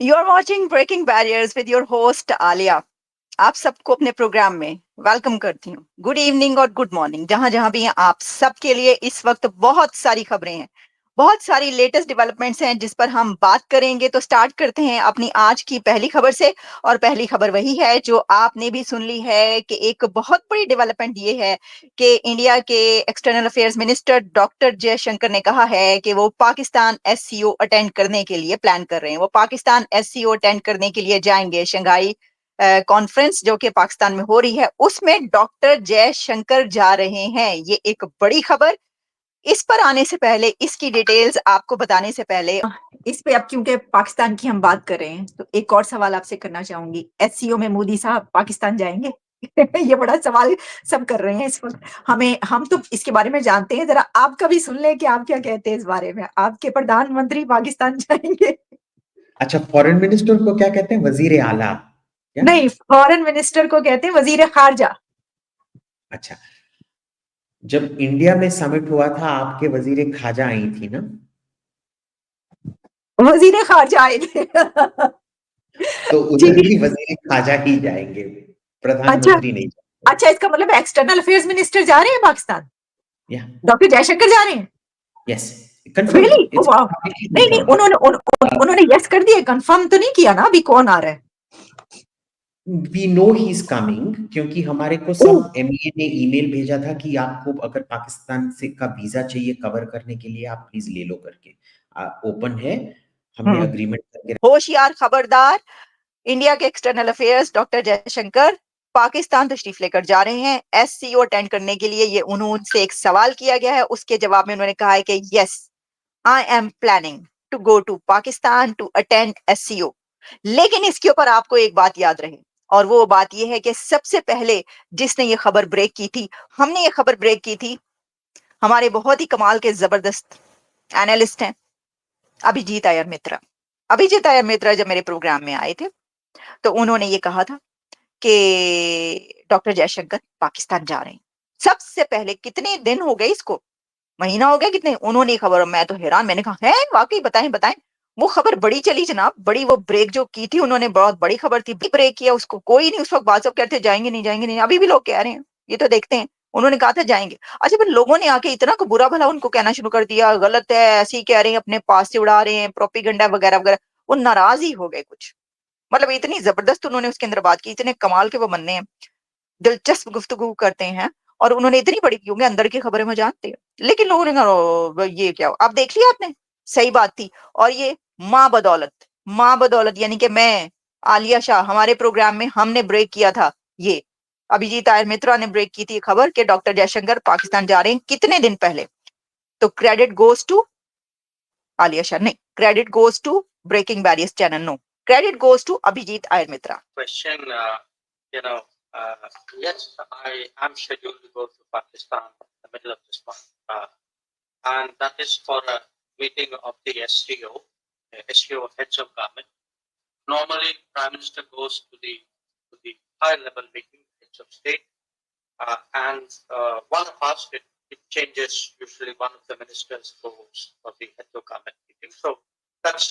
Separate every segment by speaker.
Speaker 1: You are watching breaking barriers with your host Alia. आप सबको अपने प्रोग्राम में वेलकम करती हूँ। गुड इवनिंग और गुड मॉर्निंग, जहां जहां भी हैं आप सबके लिए इस वक्त बहुत सारी खबरें हैं, बहुत सारी लेटेस्ट डेवलपमेंट्स हैं जिस पर हम बात करेंगे। तो स्टार्ट करते हैं अपनी आज की पहली खबर से। और पहली खबर वही है जो आपने भी सुन ली है कि एक बहुत बड़ी डेवलपमेंट ये है कि इंडिया के external affairs minister doctor Jaishankar ने कहा है कि वो पाकिस्तान एससीओ अटेंड करने के लिए प्लान कर रहे हैं। वो पाकिस्तान एससीओ अटेंड करने के लिए जाएंगे। शंघाई कॉन्फ्रेंस जो कि पाकिस्तान में हो रही है, उसमें डॉक्टर जयशंकर जा रहे हैं। ये एक बड़ी खबर। इस पर आने से पहले, इसकी डिटेल्स आपको बताने से पहले, इस पे अब क्योंकि पाकिस्तान की हम बात कर रहे हैं तो एक और सवाल आपसे करना चाहूंगी। एससीओ में मोदी साहब पाकिस्तान जाएंगे? ये बड़ा सवाल सब कर रहे हैं इस वक्त। हम तो इसके बारे में जानते हैं, जरा आपका भी सुन ले कि आप क्या कहते हैं इस बारे में। आपके प्रधानमंत्री पाकिस्तान जाएंगे?
Speaker 2: अच्छा, फॉरेन मिनिस्टर को क्या कहते हैं? वजीर आला क्या?
Speaker 1: नहीं, फॉरेन मिनिस्टर को कहते हैं वजीर खारजा।
Speaker 2: अच्छा, जब इंडिया में समिट हुआ था आपके वजीर खाजा आई थी ना?
Speaker 1: वजीर खारजा आए थे।
Speaker 2: तो
Speaker 1: जी।
Speaker 2: उधर भी वजीर खाजा ही जाएंगे,
Speaker 1: अच्छा।
Speaker 2: प्रधानमंत्री नहीं जाएंगे।
Speaker 1: अच्छा, इसका मतलब एक्सटर्नल अफेयर्स मिनिस्टर जा रहे हैं पाकिस्तान?
Speaker 2: या
Speaker 1: डॉक्टर जयशंकर जा रहे हैं?
Speaker 2: Yes, confirm,
Speaker 1: really?
Speaker 2: इट्स
Speaker 1: वाह।
Speaker 2: कंप्लीटली
Speaker 1: नहीं नहीं,
Speaker 2: कंफर्म।
Speaker 1: उन्होंने यस कर दिया, कंफर्म तो नहीं किया ना अभी कौन आ रहा है?
Speaker 2: We know he is coming, क्योंकि हमारे को
Speaker 1: ओह।
Speaker 2: सब एमईए ने ईमेल भेजा था कि आपको अगर पाकिस्तान से का वीजा चाहिए कवर करने के लिए आप प्लीज ले लो करके। ओपन है, हमने अग्रीमेंट करके।
Speaker 1: होशियार, खबरदार। इंडिया के external affairs doctor Jaishankar Pakistan तशरीफ लेकर जा रहे हैं एससीओ अटेंड करने के लिए। ये उन्होंने एक सवाल किया गया है, उसके जवाब में उन्होंने कहा है कि yes, I am planning to go to Pakistan to attend SCO. लेकिन इसके ऊपर आपको एक बात याद रहे, और वो बात ये है कि सबसे पहले जिसने ये खबर ब्रेक की थी, हमने ये खबर ब्रेक की थी, हमारे बहुत ही कमाल के जबरदस्त एनालिस्ट हैं अभिजीत अय्यर मित्रा। अभिजीत अय्यर मित्रा जब मेरे प्रोग्राम में आए थे तो उन्होंने ये कहा था कि डॉक्टर जयशंकर पाकिस्तान जा रहे हैं। सबसे पहले, कितने दिन हो गए इसको, महीना हो गया कितने, उन्होंने ये खबर, मैं तो हैरान, मैंने कहा है वाकई, बताएं बताएं। वो खबर बड़ी चली जनाब, बड़ी, वो ब्रेक जो की थी उन्होंने, बहुत बड़ी खबर थी, ब्रेक किया उसको, कोई नहीं उस वक्त बात, सब कहते जाएंगे नहीं जाएंगे नहीं, अभी भी लोग कह रहे हैं ये तो देखते हैं। उन्होंने कहा था जाएंगे। अच्छा, फिर लोगों ने आके इतना को बुरा भला उनको कहना शुरू कर दिया, गलत है, ऐसे ही कह रहे हैं, अपने पास से उड़ा रहे हैं, प्रोपिगेंडा वगैरह वगैरह। वो नाराज ही हो गए कुछ, मतलब इतनी जबरदस्त उन्होंने उसके अंदर बात की, इतने कमाल के वो बंदे हैं, दिलचस्प गुफ्तगू करते हैं। और उन्होंने इतनी बड़ी, क्योंकि अंदर की खबरें में जानते हैं। लेकिन लोगों ने कहा "ओ, ये क्या, आप देख लिया आपने, सही बात थी। और ये माँ बदौलत, माँ बदौलत, यानी कि मैं, आलिया शाह, हमारे प्रोग्राम में हमने ब्रेक किया था ये, अभिजीत आयर मित्रा ने ब्रेक की थी खबर कि डॉक्टर जयशंकर पाकिस्तान जा रहे हैं कितने दिन पहले। तो credit goes to Alia Shah, नहीं, credit goes to breaking barriers channel, no, credit goes to Abhijit Iyer Mitra.
Speaker 3: Question, you know, yes, I am scheduled to go to Pakistan in the middle of this month, and that is for a meeting of the SCO, SCO heads of government. Normally, Prime Minister goes to the high-level meeting, heads of state, and one of us, it changes. Usually, one of the ministers goes for the heads of government meeting. So that's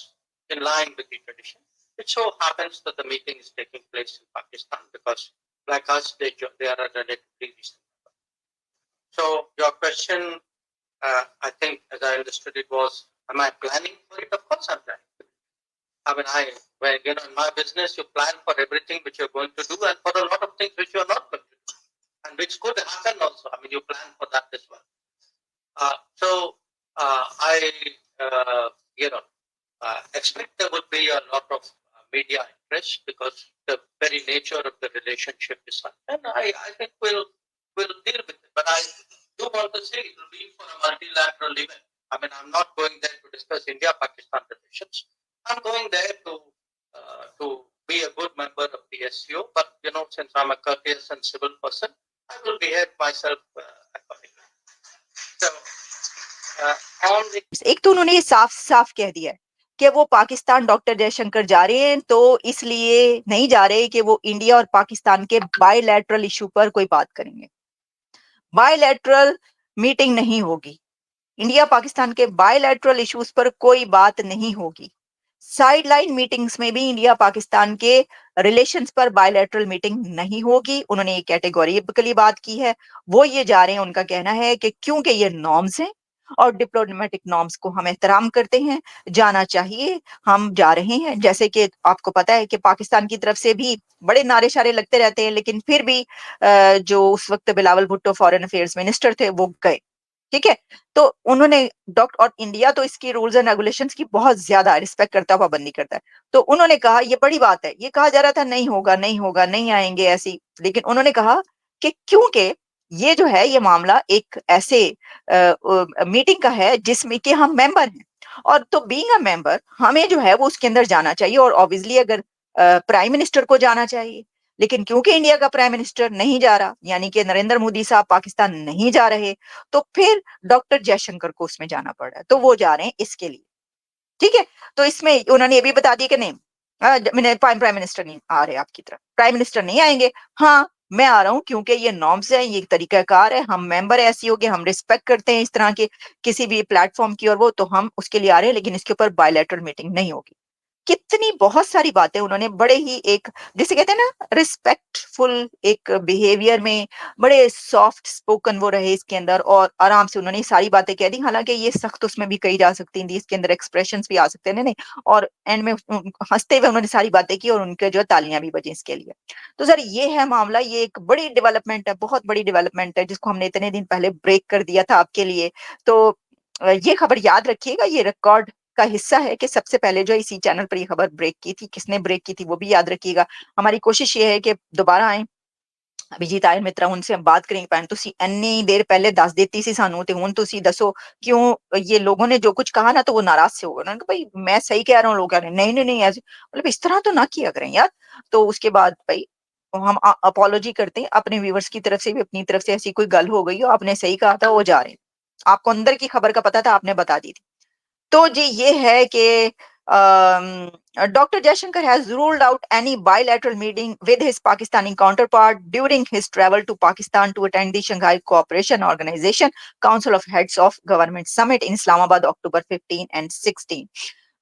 Speaker 3: in line with the tradition. It so happens that the meeting is taking place in Pakistan because, like us, they are a relatively recent member. So your question, I think, as I understood it, was, am I planning for it? Of course, I'm planning. I mean, when in my business, you plan for everything which you're going to do, and for a lot of things which you're not going to do, and which could happen also. I mean, you plan for that as well. So expect there would be a lot of media interest because the very nature of the relationship is such, and I think we'll deal with it. But I do want to say it will be for a multilateral event. I mean, I'm not going there to discuss India-Pakistan relations. I'm going there to be a good member of the SCO. But since I'm a courteous and civil person, I will behave myself accordingly. So.
Speaker 1: एक तो उन्होंने ये साफ साफ कह दिया है कि वो पाकिस्तान डॉक्टर जयशंकर जा रहे हैं, तो इसलिए नहीं जा रहे कि वो इंडिया और पाकिस्तान के बायलैटरल इशू पर कोई बात करेंगे। बायलैटरल मीटिंग नहीं होगी, इंडिया पाकिस्तान के बायलैटरल इश्यूज पर कोई बात नहीं होगी। साइडलाइन मीटिंग्स में भी इंडिया पाकिस्तान के रिलेशंस पर बायलैटरल मीटिंग नहीं होगी। उन्होंने एक कैटेगोरिकली बात की है। वो ये जा रहे हैं, उनका कहना है कि क्योंकि ये नॉर्म्स हैं और डिप्लोमेटिक नॉर्म्स को हम एहतराम करते हैं, जाना चाहिए, हम जा रहे हैं। जैसे कि आपको पता है कि पाकिस्तान की तरफ से भी बड़े नारे शारे लगते रहते हैं, लेकिन फिर भी जो उस वक्त Bilawal Bhutto foreign affairs minister थे वो गए। ठीक है, तो उन्होंने डॉक्टर, और इंडिया तो इसकी रूल्स एंड रेगुलेशंस की बहुत ज्यादा रिस्पेक्ट करता है, पाबंदी करता है। तो उन्होंने कहा ये बड़ी बात है, ये कहा जा रहा था नहीं होगा नहीं होगा नहीं आएंगे ऐसी, लेकिन उन्होंने कहा कि क्योंकि ये जो है ये मामला एक ऐसे मीटिंग का है जिसमें कि हम मेंबर हैं, और तो बीइंग अ मेंबर हमें जो है वो उसके अंदर जाना चाहिए, और ऑब्वियसली अगर प्राइम मिनिस्टर को जाना चाहिए, लेकिन क्योंकि इंडिया का प्राइम मिनिस्टर नहीं जा रहा, यानी कि नरेंद्र मोदी साहब पाकिस्तान नहीं जा रहे, तो फिर डॉक्टर जयशंकर को उसमें जाना पड़ रहा है, तो वो जा रहे हैं इसके लिए। ठीक है, तो इसमें उन्होंने ये भी बता दिया कि नहीं, मैंने प्राइम मिनिस्टर नहीं आ रहे आपकी तरफ, प्राइम मिनिस्टर नहीं आएंगे, हाँ मैं आ रहा हूँ क्योंकि ये नॉर्म्स है, ये तरीकाकार है, हम मेंबर ऐसी हो गए, हम रिस्पेक्ट करते हैं इस तरह के किसी भी प्लेटफॉर्म की, और वो तो हम उसके लिए आ रहे हैं, लेकिन इसके ऊपर बायलैटरल मीटिंग नहीं होगी। कितनी बहुत सारी बातें उन्होंने बड़े ही एक, जिसे कहते हैं ना रिस्पेक्टफुल एक बिहेवियर में, बड़े सॉफ्ट स्पोकन वो रहे इसके अंदर, और आराम से उन्होंने सारी बातें कह दी। हालांकि ये सख्त उसमें भी कही जा सकती थी, इसके अंदर एक्सप्रेशंस भी आ सकते हैं, नहीं, और एंड में हंसते हुए उन्होंने सारी बातें की, और उनके जो तालियां भी बजी इसके लिए। तो सर ये है मामला, ये एक बड़ी डेवलपमेंट है, बहुत बड़ी डेवलपमेंट है, जिसको हमने इतने दिन पहले ब्रेक कर दिया था आपके लिए। तो ये खबर याद रखिएगा, ये रिकॉर्ड का हिस्सा है कि सबसे पहले जो इसी चैनल पर ये खबर ब्रेक की थी, किसने ब्रेक की थी वो भी याद रखिएगा। हमारी कोशिश ये है कि दोबारा आए, अभिजीत आयर मित्रा उनसे हम बात करेंगे, पैन तुसी इतनी देर पहले दस देती सी सानू ते हुन तुसी दसो क्यों ये लोगों ने जो कुछ कहा ना, तो वो नाराज से हो गए। उन्होंने कहा भाई मैं सही कह रहा हूँ, लोग कह रहे हैं नहीं नहीं नहीं ऐसे, मतलब इस तरह तो ना किया करें यार। तो उसके बाद भाई हम अपोलॉजी करते हैं अपने व्यूवर्स की तरफ से भी, अपनी तरफ से ऐसी कोई गल हो गई हो, आपने सही कहा था, वो जा रहे हैं, आपको अंदर की खबर का पता था, आपने बता दी थी। तो जी ये है कि Dr. Jaishankar has ruled out any bilateral meeting with his Pakistani counterpart during his travel to Pakistan to attend the Shanghai Cooperation Organization Council of Heads of Government Summit in Islamabad, October 15 and 16.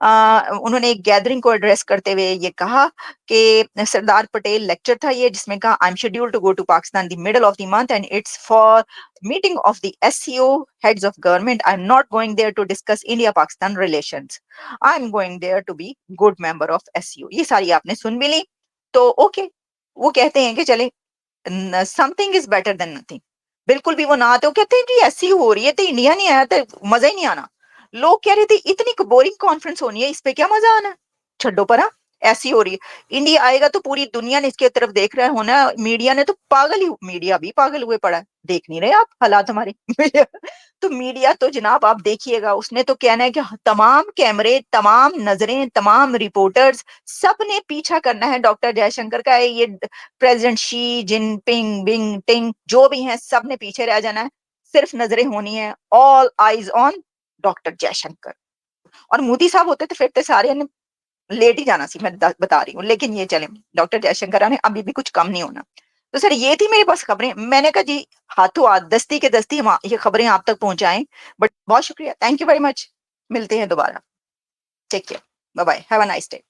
Speaker 1: उन्होंने एक gathering को address करते हुए ये कहा कि Sardar Patel lecture था ये, जिसमें कहा I am scheduled to go to Pakistan the middle of the month and it's for meeting of the SCO heads of government. I'm not going there to discuss India-Pakistan relations. I'm going there to be good member of SCO. ये सारी आपने सुन भी ली, तो okay, वो कहते हैं कि चले something is better than nothing. बिल्कुल भी वो ना आते, वो कहते हैं जी ऐसी हो रही है तो इंडिया नहीं आया तो मजा ही नहीं आना। लोग कह रहे थे इतनी बोरिंग कॉन्फ्रेंस होनी है, इस पे क्या मजा आना है, छड्डो परा, ऐसी हो रही है। इंडिया आएगा तो पूरी दुनिया ने इसके तरफ देख रहा है होना, मीडिया ने तो पागल ही, मीडिया भी पागल हुए पड़ा है, देख नहीं रहे आप हालात हमारे तो मीडिया तो जनाब आप देखिएगा, उसने तो कहना है कि तमाम कैमरे, तमाम नजरें, तमाम रिपोर्टर्स, सब ने पीछा करना है डॉक्टर जयशंकर का। ये प्रेसिडेंट शी जिनपिंग बिंग टिंग जो भी हैं, सब ने पीछे रह जाना है, सिर्फ नजरें होनी है, all eyes on doctor Jaishankar. और मोदी साहब होते तो फिर तो सारे ने लेट ही जाना सी, मैं बता रही हूँ, लेकिन ये चले डॉक्टर जयशंकर ने अभी भी कुछ कम नहीं होना। तो सर ये थी मेरे पास खबरें, मैंने कहा जी हाथों हाथ दस्ती के दस्ती हम ये खबरें आप तक पहुंचाएं। बट बहुत शुक्रिया, थैंक यू वेरी मच, मिलते हैं दोबारा, take care, bye bye, have a nice day.